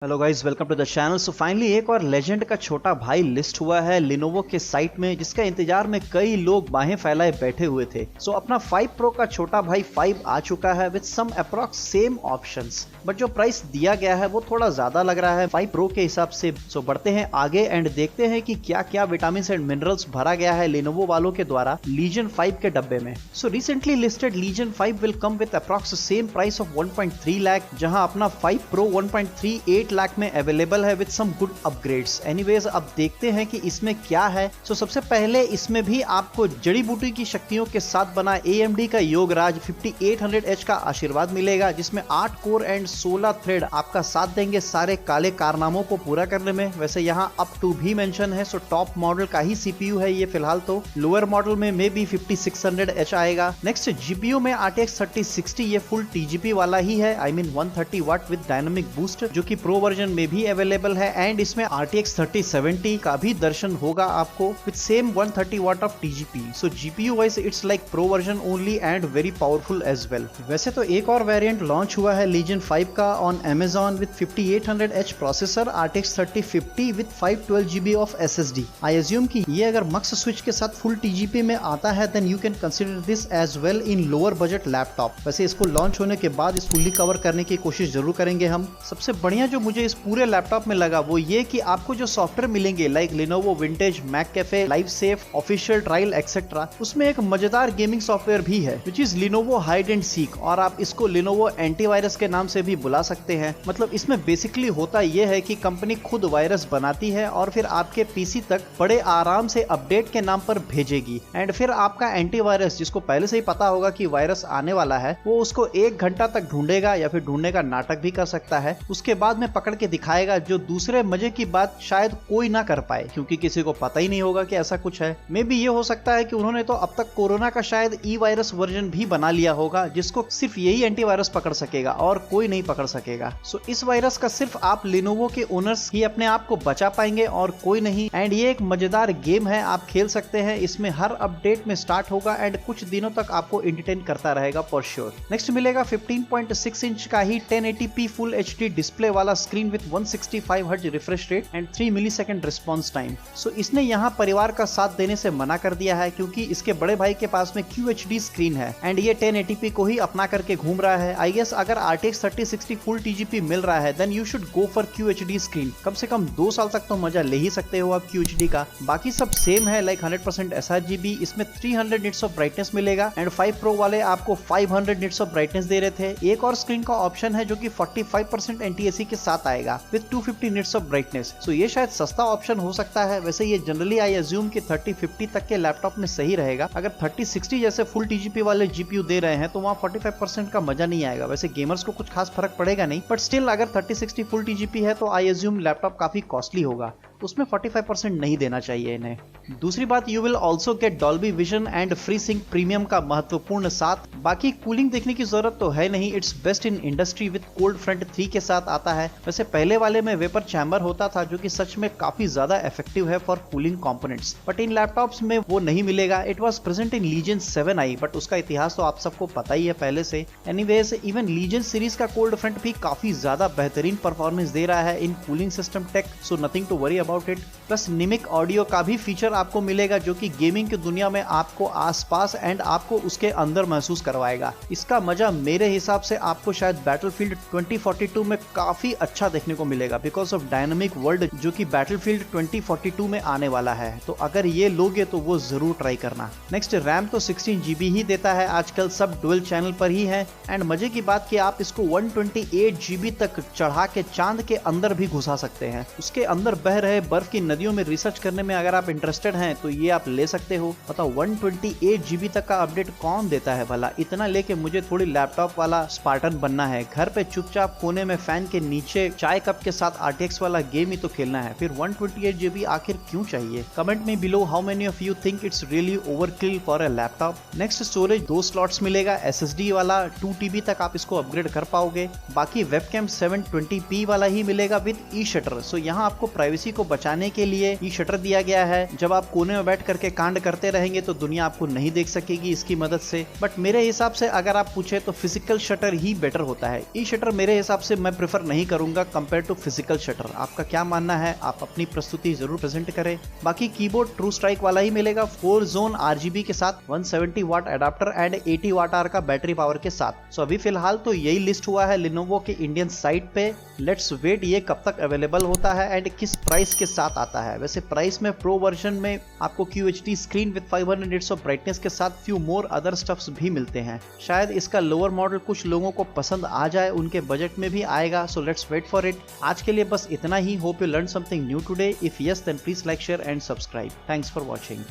Hello guys, welcome to the channel. So finally एक और legend का छोटा भाई लिस्ट हुआ है लिनोवो के साइट में, जिसका इंतजार में कई लोग बाहें फैलाए बैठे हुए थे। सो अपना 5 प्रो का छोटा भाई 5 आ चुका है with some approx same options, but जो प्राइस दिया गया है वो थोड़ा ज्यादा लग रहा है 5 प्रो के हिसाब से। सो बढ़ते हैं आगे एंड देखते हैं कि क्या क्या विटामिन एंड मिनरल्स भरा गया है लिनोवो वालों के द्वारा लीजन 5 के डब्बे में। So recently listed Legion 5 will come with approx same price of 1.3 lakh, जहां अपना 5 प्रो 1.38 लाख में अवेलेबल है with some good upgrades. Anyways अब देखते हैं कि इसमें क्या है। सो सबसे पहले इसमें भी आपको जड़ी बूटी की शक्तियों के साथ बना AMD का योगराज 5800H का आशीर्वाद मिलेगा, जिसमें 8 कोर एंड 16 थ्रेड आपका साथ देंगे सारे काले कारनामों को पूरा करने में। वैसे यहाँ अप टू भी मेंशन है, सो टॉप मॉडल का ही CPU है ये फिलहाल। तो लोअर मॉडल में मे बी 5600H आएगा। नेक्स्ट GPU में RTX 3060, ये फुल TGP वाला ही है, I mean 130 watt with dynamic boost, जो कि प्रो वर्जन में भी अवेलेबल है। एंड इसमें RTX 3070 का भी दर्शन होगा आपको with same 130 watt of TGP। So GPU wise it's like Pro version only and very powerful as well. वैसे तो एक और वेरिएंट लॉन्च हुआ है लीजन 5 का on Amazon with 5800H processor, RTX 3050 with 512GB of SSD। I assume कि ये अगर मक्स स्विच के साथ फुल TGP में आता है then you can consider this as well in lower budget laptop. वैसे इसको लॉन्च होने के बाद इस फुल्ली कवर करने की कोशिश जरूर करेंगे हम। सबसे बढ़िया जो मुझे इस पूरे लैपटॉप में लगा वो ये कि आपको जो सॉफ्टवेयर मिलेंगे like Lenovo Vantage, McAfee, live safe, official trial et cetera, उसमें एक मजेदार गेमिंग सॉफ्टवेयर भी है which is Lenovo hide and seek, और आप इसको Lenovo एंटीवायरस के नाम से भी बुला सकते हैं। मतलब इसमें बेसिकली होता यह है कि कंपनी खुद वायरस बनाती है और फिर आपके पीसी तक बड़े आराम से अपडेट के नाम पर भेजेगी, एंड फिर आपका एंटीवायरस, जिसको पहले से ही पता होगा कि वायरस आने वाला है, वो उसको 1 घंटा तक ढूंढेगा या फिर ढूंढने का नाटक भी कर सकता है। उसके बाद में पकड़ के दिखाएगा, जो दूसरे मजे की बात शायद कोई ना कर पाए, क्योंकि किसी को पता ही नहीं होगा कि ऐसा कुछ है। मे बी ये हो सकता है कि उन्होंने तो अब तक कोरोना का शायद वायरस वर्जन भी बना लिया होगा, जिसको सिर्फ यही एंटीवायरस पकड़ सकेगा और कोई नहीं पकड़ सकेगा। सो इस वायरस का सिर्फ आप Lenovo के ओनर्स ही अपने आप को बचा पाएंगे और कोई नहीं। एंड ये एक मजेदार गेम है, आप खेल सकते हैं। इसमें हर अपडेट में स्टार्ट होगा एंड कुछ दिनों तक आपको एंटरटेन करता रहेगा फॉर श्योर। नेक्स्ट मिलेगा 15.6 इंच का ही 1080p फुल HD डिस्प्ले वाला screen with 165 hertz refresh rate and 3 millisecond response time. So इसने यहाँ परिवार का साथ देने से मना कर दिया है, क्योंकि इसके बड़े भाई के पास में QHD स्क्रीन है एंड ये 1080p को ही अपना करके घूम रहा है। आई गेस अगर RTX 3060 फुल TGP मिल रहा है then you should go for QHD screen. कम से कम 2 साल तक तो मजा ले ही सकते हो आप QHD का। बाकी सब सेम है, लाइक 100% sRGB। इसमें 300 निट्स ऑफ ब्राइटनेस मिलेगा एंड 5 प्रो वाले आपको 500 निट्स ऑफ ब्राइटनेस दे रहे थे। एक और स्क्रीन का ऑप्शन है जो कि 45% NTSC के साथ आएगा विद 250 निट्स ऑफ ब्राइटनेस। सो ये शायद सस्ता ऑप्शन हो सकता है। वैसे ये जनरली आई अज्यूम कि 3050 तक के लैपटॉप में सही रहेगा। अगर 3060 जैसे फुल TGP वाले GPU दे रहे हैं तो वहाँ 45% का मजा नहीं आएगा। वैसे गेमर्स को कुछ खास फर्क पड़ेगा नहीं, बट स्टिल अगर 3060 फुल TGP है तो आई अज्यूम लैपटॉप काफी कॉस्टली होगा, तो उसमें 45% नहीं देना चाहिए इन्हें। दूसरी बात, you will also get Dolby vision and free sink premium का महत्वपूर्ण साथ। बाकी कूलिंग देखने की जरूरत तो है नहीं, it's best in industry with cold front 3 के साथ आता है। वैसे पहले वाले में वेपर चैम्बर होता था, जो कि सच में काफी ज्यादा इफेक्टिव है फॉर कूलिंग कंपोनेंट्स, बट इन लैपटॉप्स में वो नहीं मिलेगा। It was present in Legion 7i, but उसका इतिहास तो आप सबको पता ही है पहले से। एनीवेज इवन लीजन सीरीज का कोल्ड फ्रंट भी काफी ज्यादा बेहतरीन परफॉर्मेंस दे रहा है in cooling system tech, so nothing to worry about it. Plus निमिक ऑडियो का भी फीचर आपको मिलेगा, जो कि गेमिंग की दुनिया में आपको आसपास एंड आपको उसके अंदर महसूस करवाएगा। इसका मजा मेरे हिसाब से आपको शायद बैटलफील्ड 2042 में काफी अच्छा देखने को मिलेगा, बिकॉज ऑफ डायनामिक वर्ल्ड जो कि बैटलफील्ड 2042 में आने वाला है। तो अगर ये लोगे तो वो जरूर ट्राई करना। नेक्स्ट, रैम तो 16GB ही देता है आजकल, सब डुअल चैनल पर ही है। एंड मजे की बात कि आप इसको 128GB तक चढ़ा के चांद के अंदर भी घुसा सकते हैं। उसके अंदर बह रहे बर्फ की नदियों में रिसर्च करने में अगर आप इंटरेस्टेड हैं तो ये आप ले सकते हो। बताओ 128GB तक का अपडेट कौन देता है भला? इतना लेके मुझे थोड़ी लैपटॉप वाला स्पार्टन बनना है, घर पे चुपचाप कोने में फैन के नीचे चाय कप के साथ RTX वाला गेम ही तो खेलना है, फिर 128GB आखिर क्यों चाहिए? कमेंट में below how many of you think it's really overkill for a laptop. Next, storage 2 slots मिलेगा, SSD वाला 2TB तक आप इसको अपग्रेड कर पाओगे। बाकी वेबकैम 720p वाला ही मिलेगा विद ई शटर। सो यहाँ आपको प्राइवेसी को बचाने के लिए ये शटर दिया गया है। जब आप कोने में बैठ करके कांड करते रहेंगे तो दुनिया आपको नहीं देख सकेगी इसकी मदद से। बट मेरे हिसाब से अगर आप पूछे तो फिजिकल शटर ही बेटर होता है। ई शटर मेरे हिसाब से मैं प्रेफर नहीं करूंगा कंपेयर टू फिजिकल शटर। आपका क्या मानना है? आप अपनी प्रस्तुति जरूर प्रेजेंट करें। बाकी कीबोर्ड ट्रू स्ट्राइक वाला ही मिलेगा 4 जोन RGB के साथ, 170 वाट अडाप्टर एंड 80 वाट आवर का बैटरी पावर के साथ। सो अभी फिलहाल तो यही लिस्ट हुआ है Lenovo के इंडियन साइट पे। लेट्स वेट ये कब तक अवेलेबल होता है एंड किस प्राइस के साथ आता है। वैसे प्राइस में प्रो वर्जन में आपको QHD screen with 500 nits of brightness के साथ फ्यू मोर अदर स्टफ्स भी मिलते हैं। शायद इसका लोअर मॉडल कुछ लोगों को पसंद आ जाए, उनके बजट में भी आएगा। So let's wait for it. आज के लिए बस इतना ही। Hope you learn something new today. If yes then please like, share and subscribe. Thanks for watching.